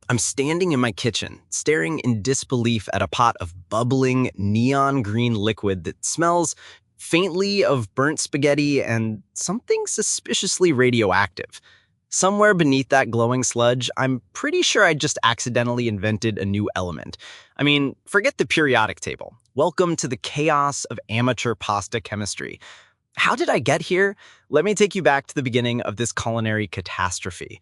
I'm standing in my kitchen, staring in disbelief at a pot of bubbling neon green liquid that smells faintly of burnt spaghetti and something suspiciously radioactive. Somewhere beneath that glowing sludge, I'm pretty sure I just accidentally invented a new element. I mean, forget the periodic table. Welcome to the chaos of amateur pasta chemistry. How did I get here? Let me take you back to the beginning of this culinary catastrophe.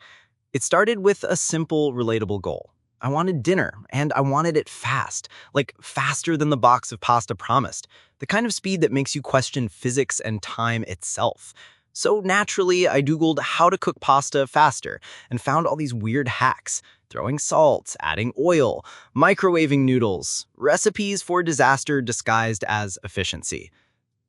It started with a simple, relatable goal. I wanted dinner, and I wanted it fast, like faster than the box of pasta promised, the kind of speed that makes you question physics and time itself. So naturally, I Googled how to cook pasta faster and found all these weird hacks, throwing salt, adding oil, microwaving noodles, recipes for disaster disguised as efficiency.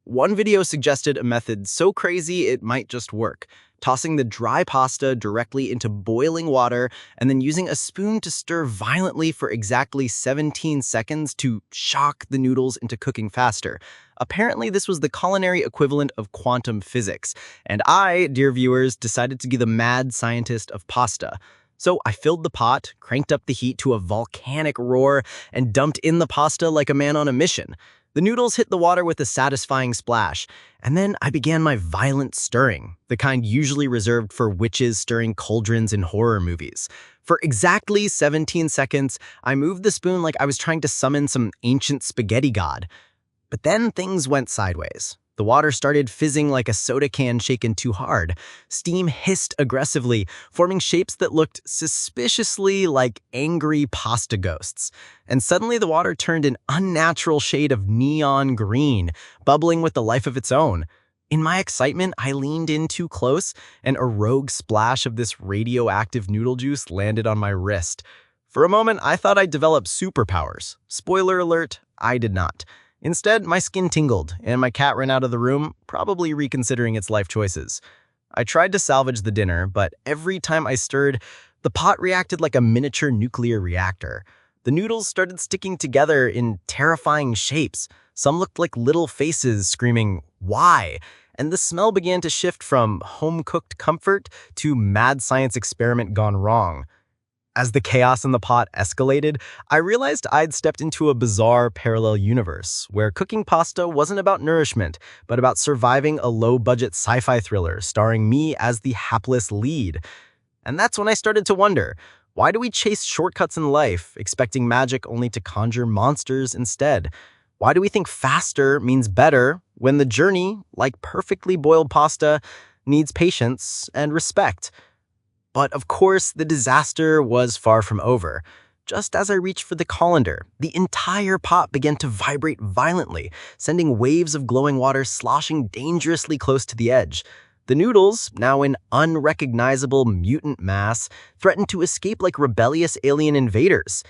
One video suggested a method so crazy it might just work, tossing the dry pasta directly into boiling water and then using a spoon to stir violently for exactly 17 seconds to shock the noodles into cooking faster. Apparently, this was the culinary equivalent of quantum physics, and I, dear viewers, decided to be the mad scientist of pasta. So I filled the pot, cranked up the heat to a volcanic roar, and dumped in the pasta like a man on a mission. The noodles hit the water with a satisfying splash, and then I began my violent stirring, the kind usually reserved for witches stirring cauldrons in horror movies. For exactly 17 seconds, I moved the spoon like I was trying to summon some ancient spaghetti god. But then things went sideways. The water started fizzing like a soda can shaken too hard. Steam hissed aggressively, forming shapes that looked suspiciously like angry pasta ghosts. And suddenly the water turned an unnatural shade of neon green, bubbling with a life of its own. In my excitement, I leaned in too close, and a rogue splash of this radioactive noodle juice landed on my wrist. For a moment, I thought I'd developed superpowers. Spoiler alert, I did not. Instead, my skin tingled, and my cat ran out of the room, probably reconsidering its life choices. I tried to salvage the dinner, but every time I stirred, the pot reacted like a miniature nuclear reactor. The noodles started sticking together in terrifying shapes. Some looked like little faces screaming, "Why?" And the smell began to shift from home-cooked comfort to mad science experiment gone wrong. As the chaos in the pot escalated, I realized I'd stepped into a bizarre parallel universe where cooking pasta wasn't about nourishment, but about surviving a low-budget sci-fi thriller starring me as the hapless lead. And that's when I started to wonder, why do we chase shortcuts in life, expecting magic only to conjure monsters instead? Why do we think faster means better when the journey, like perfectly boiled pasta, needs patience and respect? But of course, the disaster was far from over. Just as I reached for the colander, the entire pot began to vibrate violently, sending waves of glowing water sloshing dangerously close to the edge. The noodles, now in unrecognizable mutant mass, threatened to escape like rebellious alien invaders.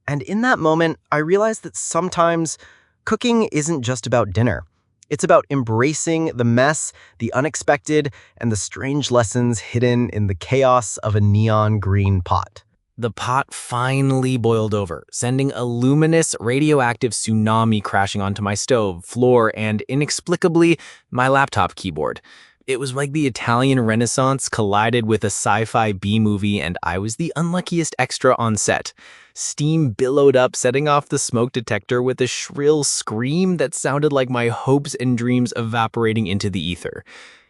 And in that moment, I realized that sometimes cooking isn't just about dinner. It's about embracing the mess, the unexpected, and the strange lessons hidden in the chaos of a neon green pot. The pot finally boiled over, sending a luminous radioactive tsunami crashing onto my stove, floor, and inexplicably, my laptop keyboard. It was like the Italian Renaissance collided with a sci-fi B-movie, and I was the unluckiest extra on set. Steam billowed up, setting off the smoke detector with a shrill scream that sounded like my hopes and dreams evaporating into the ether.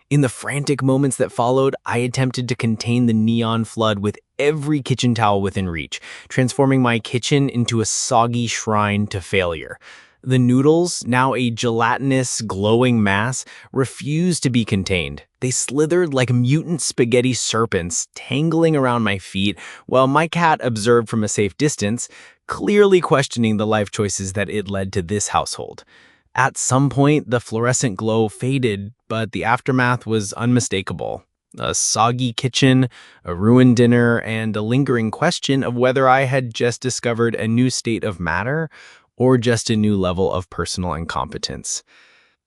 In the frantic moments that followed, I attempted to contain the neon flood with every kitchen towel within reach, transforming my kitchen into a soggy shrine to failure. The noodles, now a gelatinous, glowing mass, refused to be contained. They slithered like mutant spaghetti serpents, tangling around my feet, while my cat observed from a safe distance, clearly questioning the life choices that it led to this household. At some point, the fluorescent glow faded, but the aftermath was unmistakable. A soggy kitchen, a ruined dinner, and a lingering question of whether I had just discovered a new state of matter or just a new level of personal incompetence.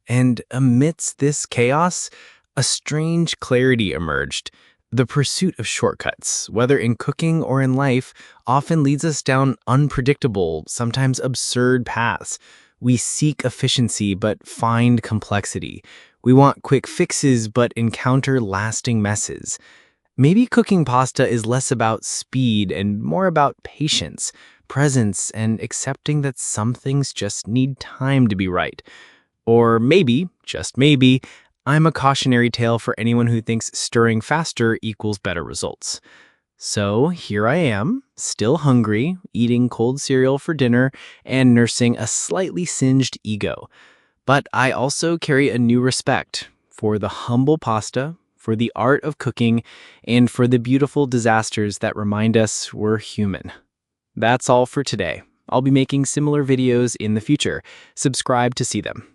And amidst this chaos, a strange clarity emerged. The pursuit of shortcuts, whether in cooking or in life, often leads us down unpredictable, sometimes absurd paths. We seek efficiency but find complexity. We want quick fixes but encounter lasting messes. Maybe cooking pasta is less about speed and more about patience, presence, and accepting that some things just need time to be right. Or maybe, just maybe, I'm a cautionary tale for anyone who thinks stirring faster equals better results. So here I am, still hungry, eating cold cereal for dinner, and nursing a slightly singed ego. But I also carry a new respect for the humble pasta, for the art of cooking, and for the beautiful disasters that remind us we're human. That's all for today. I'll be making similar videos in the future. Subscribe to see them.